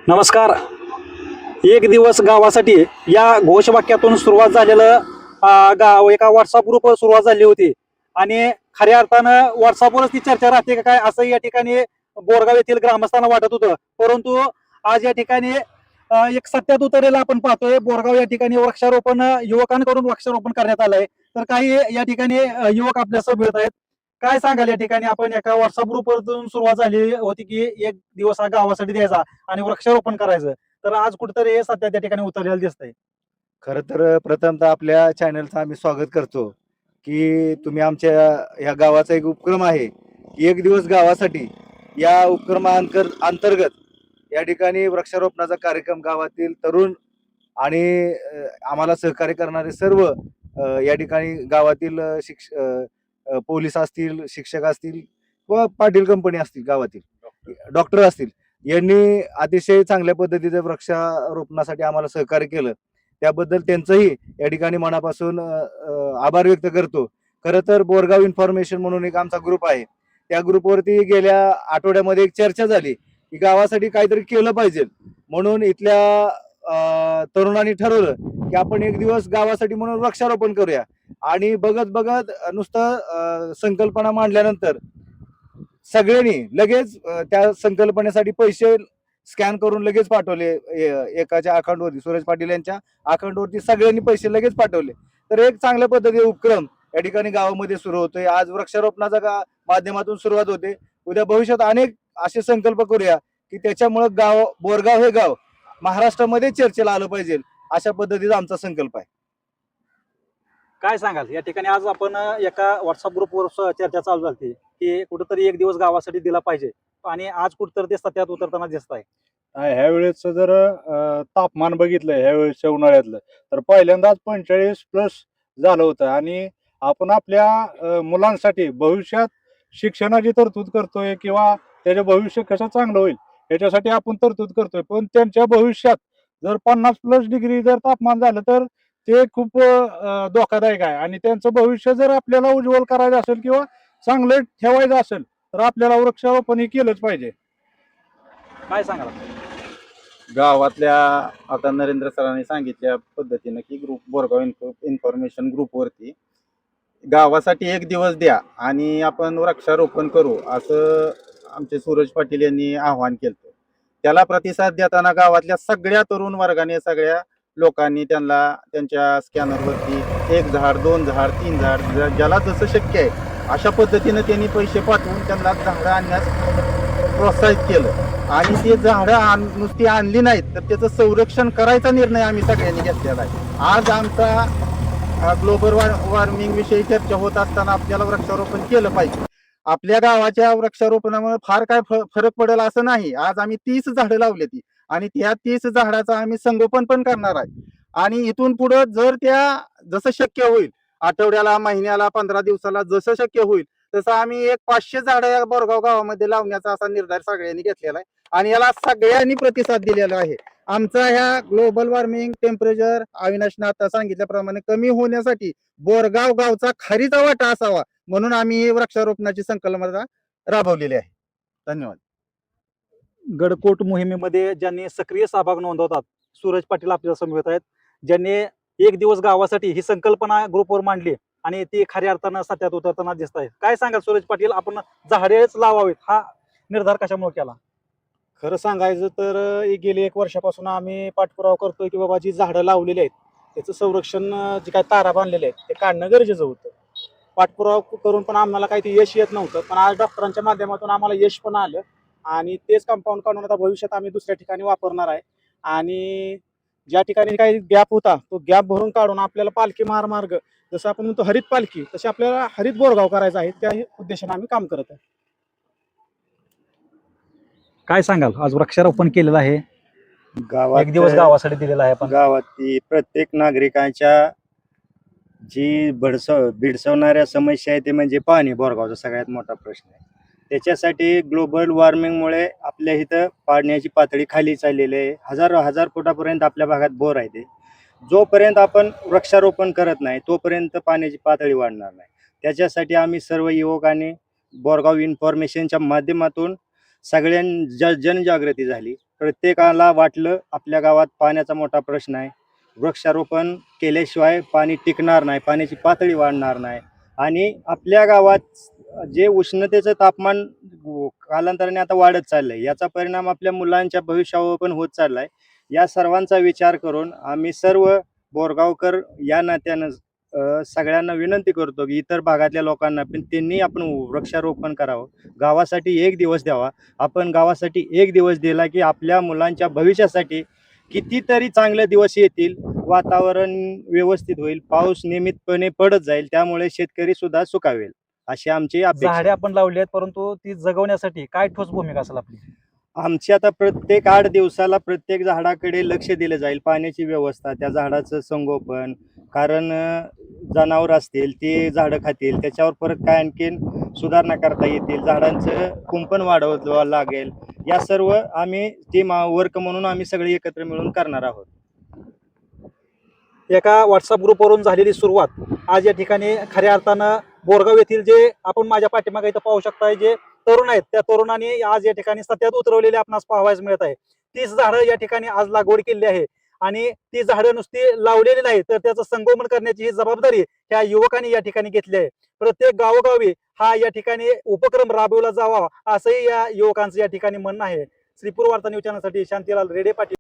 नमस्कार. एक दिवस गावासाठी या घोषवाक्यातून सुरुवात झालेलं गाव एका व्हॉट्सअप ग्रुपवर सुरुवात झाली होती आणि खऱ्या अर्थानं व्हॉट्सअपवरच ती चर्चा राहते का काय असं या ठिकाणी बोरगाव येथील ग्रामस्थांना वाटत होतं. परंतु आज या ठिकाणी एक सत्यात उतरलेलं आपण पाहतोय. बोरगाव या ठिकाणी वृक्षारोपण युवकांकडून वृक्षारोपण करण्यात आलंय. तर काही या ठिकाणी युवक आपल्यासोबत मिळत आहेत. काय सांगाल या ठिकाणी? आपण एका व्हॉट्सअप ग्रुपवरून सुरुवात झाली होती की एक दिवस हा गावासाठी द्यायचा आणि वृक्षारोपण करायचं. तर आज कुठेतरी हे सध्या त्या ठिकाणी उतरलेलं दिसतंय. खरं तर प्रथमतः आपल्या चॅनलचं आम्ही स्वागत करतो की तुम्ही आमच्या या गावाचा एक उपक्रम आहे की एक दिवस गावासाठी या अंतर्गत या ठिकाणी वृक्षारोपणाचा कार्यक्रम गावातील तरुण आणि आम्हाला सहकार्य करणारे सर्व या ठिकाणी गावातील पोलीस असतील, शिक्षक असतील व पाटील कंपनी असतील, गावातील डॉक्टर असतील, यांनी अतिशय चांगल्या पद्धतीचे वृक्षारोपणासाठी आम्हाला सहकार्य केलं. त्याबद्दल त्यांचंही या ठिकाणी मनापासून आभार व्यक्त करतो. खरं तर बोरगाव इन्फॉर्मेशन म्हणून एक आमचा ग्रुप आहे. त्या ग्रुपवरती गेल्या आठवड्यामध्ये एक चर्चा झाली की गावासाठी काहीतरी केलं पाहिजे. म्हणून इथल्या तरुणांनी ठरवलं की आपण एक दिवस गावासाठी म्हणून वृक्षारोपण करूया. आणि बघत बघत नुसतं संकल्पना मांडल्यानंतर सगळ्यांनी लगेच त्या संकल्पनेसाठी पैसे स्कॅन करून लगेच पाठवले. एकाच्या अकाउंटवरती, सूरज पाटील यांच्या अकाउंटवरती सगळ्यांनी पैसे लगेच पाठवले. तर एक चांगल्या पद्धतीने उपक्रम या ठिकाणी गावामध्ये सुरू होतोय. आज वृक्षारोपणाचा माध्यमातून सुरुवात होते. उद्या भविष्यात अनेक असे संकल्प करूया की त्याच्यामुळे बोरगाव हे गाव महाराष्ट्रामध्ये चर्चेला आलं पाहिजे, अशा पद्धतीचा आमचा संकल्प आहे. काय सांगाल या ठिकाणी? आज आपण एका व्हॉट्सअप ग्रुपवर चर्चा चालू झाली की कुठेतरी एक दिवस गावासाठी दिला पाहिजे आणि आज कुठेतरी ते सत्यात उतरताना दिसत आहे. ह्या वेळेस जर तापमान बघितलं ह्या वेळेसच्या उन्हाळ्यातलं, तर पहिल्यांदाच 45+ झालं होतं. आणि आपण आपल्या मुलांसाठी भविष्यात शिक्षणाची तरतूद करतोय किंवा त्याचं भविष्य कसं चांगलं होईल याच्यासाठी आपण तरतूद करतोय. पण त्यांच्या भविष्यात जर 50+ डिग्री जर तापमान झालं तर ते खूप धोकादायक आहे. आणि त्यांचं भविष्य जर आपल्याला उज्ज्वल करायचं असेल किंवा चांगलं ठेवायचं असेल तर आपल्याला वृक्षारोपण हे केलंच पाहिजे. काय सांगाल? गावातल्या आता नरेंद्र सरांनी सांगितल्या पद्धतीनं की बोरगाव इन्फॉर्मेशन ग्रुपवरती गावासाठी एक दिवस द्या आणि आपण वृक्षारोपण करू, असं आमचे सूरज पाटील यांनी आवाहन केलं. त्याला प्रतिसाद देताना गावातल्या सगळ्या तरुण वर्गाने, सगळ्या लोकांनी त्यांना त्यांच्या स्कॅनरवरती 1 झाड, 2 झाड, 3 झाड, ज्याला जसं शक्य आहे अशा पद्धतीनं त्यांनी पैसे पाठवून त्यांना झाडं आणण्यास प्रोत्साहित केलं. आणि ते झाडं नुसती आणली नाहीत तर त्याचं संरक्षण करायचा निर्णय आम्ही सगळ्यांनी घेतलेला आहे. आज आमचा ग्लोबल वॉर्मिंग विषयी चर्चा होत असताना आपल्याला वृक्षारोपण केलं पाहिजे. आपल्या गावाच्या वृक्षारोपणामुळे फार काय फरक पडेल असं नाही. आज आम्ही 30 झाडं लावली ती आणि त्या 30 झाडाचं आम्ही संगोपन पण करणार आहे. आणि इथून पुढं जर त्या जसं शक्य होईल, आठवड्याला, महिन्याला, 15 दिवसाला जसं शक्य होईल तसं आम्ही एक 500 झाडं या बोरगाव गावामध्ये लावण्याचा असा निर्धार सगळ्यांनी घेतलेला आहे. आणि याला सगळ्यांनी प्रतिसाद दिलेला आहे. आमचा ह्या ग्लोबल वॉर्मिंग, टेम्परेचर, अविनाशनं आता सांगितल्याप्रमाणे कमी होण्यासाठी बोरगाव गावचा खरीचा वाटा असावा म्हणून आम्ही वृक्षारोपणाची संकल्पना राबवलेली आहे. धन्यवाद. गडकोट मोहिमेमध्ये ज्यांनी सक्रिय सहभाग नोंदवतात, सूरज पाटील आपल्या समोर आहेत, ज्यांनी एक दिवस गावासाठी ही संकल्पना ग्रुपवर मांडली आणि ती खऱ्या अर्थानं सत्यात उतरताना दिसत आहे. काय सांगाल सूरज पाटील, आपण झाडेच लावावेत हा निर्धार कशामुळे केला? खरं सांगायचं तर गेली 1 वर्षापासून आम्ही पाठपुरावा करतोय की बाबा जी झाडं लावलेली आहेत त्याचं संरक्षण, जे काय तारा बांधलेले आहेत ते काढणं गरजेचं होतं. पाठपुरावा करून पण आम्हाला काही ते यश येत नव्हतं. पण आज डॉक्टरांच्या माध्यमातून आम्हाला यश पण आलं आणि तेच कंपाऊंड काढून आता भविष्यात आम्ही दुसऱ्या ठिकाणी वापरणार आहे. आणि ज्या ठिकाणी काही गॅप होता तो गॅप भरून काढून आपल्याला पालखी महामार्ग, जसं आपण म्हणतो हरित पालखी, तसे आपल्याला हरित बोरगाव करायचं आहे. त्या उद्देशाने आम्ही काम करत आहे. काय सांगाल? आज वृक्षारोपण केलेलं आहे, एक दिवस गावात गावासाठी दिलेला आहे आपण. गावातील प्रत्येक नागरिकांच्या जी भिडसवणाऱ्या समस्या आहे ते म्हणजे पाणी, बोरगावचा सगळ्यात मोठा प्रश्न आहे. त्याच्यासाठी ग्लोबल वॉर्मिंगमुळे आपल्या इथं पाण्याची पातळी खाली चाललेली आहे. हजार फुटापर्यंत आपल्या भागात बोर आहे. ते जोपर्यंत आपण वृक्षारोपण करत नाही तोपर्यंत पाण्याची पातळी वाढणार नाही. त्याच्यासाठी आम्ही सर्व युवकांनी बोरगाव इन्फॉर्मेशनच्या माध्यमातून जनजागृती झाली. प्रत्येकाला वाटलं आपल्या गावात पाण्याचा मोठा प्रश्न आहे, वृक्षारोपण केल्याशिवाय पाणी टिकणार नाही, पाण्याची पातळी वाढणार नाही आणि आपल्या गावात जे उष्णतेचं तापमान कालांतराने आता वाढत चाललंय, याचा परिणाम आपल्या मुलांच्या भविष्यावर पण होत चाललाय. या सर्वांचा विचार करून आम्ही सर्व बोरगावकर या नात्यानं सगळ्यांना विनंती करतो की इतर भागातल्या लोकांना पण त्यांनी आपण वृक्षारोपण करावं, गावासाठी एक दिवस द्यावा. आपण गावासाठी एक दिवस दिला की आपल्या मुलांच्या भविष्यासाठी कितीतरी चांगले दिवस येतील, वातावरण व्यवस्थित होईल, पाऊस नियमितपणे पडत जाईल, त्यामुळे शेतकरी सुद्धा सुखावेल अशी आमची अपेक्षा झाडे आहे. आपण लावली आहेत, परंतु ती जगवण्यासाठी काय ठोस भूमिका असेल आपली? आमची आता प्रत्येक 8 दिवसाला प्रत्येक झाडाकडे लक्ष दिलं जाईल, पाण्याची व्यवस्था, त्या झाडाचं संगोपन, कारण जनावर असतील ते झाडं खातील, त्याच्यावर परत काय आणखीन सुधारणा करता येतील, झाडांचं कुंपण वाढवावं लागेल. या सर्व आम्ही टीम वर्क म्हणून आम्ही सगळे एकत्र मिळून करणार आहोत. एका व्हॉट्सअप ग्रुपवरून झालेली सुरुवात आज या ठिकाणी खऱ्या अर्थानं बोरगाव येथील जे आपण माझ्या पाठीमागे इथं पाहू शकताय जे तरुण आहेत, त्या तरुणांनी आज या ठिकाणी सत्यात उतरवलेले आपणास पाहावयास मिळत आहे. 30 झाडं या ठिकाणी आज लागवड केली आहे आणि ती झाडं नुसती लावलेली नाही, तर त्याचं संगोपन करण्याची ही जबाबदारी ह्या युवकांनी या ठिकाणी घेतली आहे. प्रत्येक गावोगावी हा या ठिकाणी उपक्रम राबवला जावा असंही या युवकांचं या ठिकाणी म्हणणं आहे. श्रीपूर वार्ता न्यूज चॅनलसाठी शांतीलाल रेडे पाटील.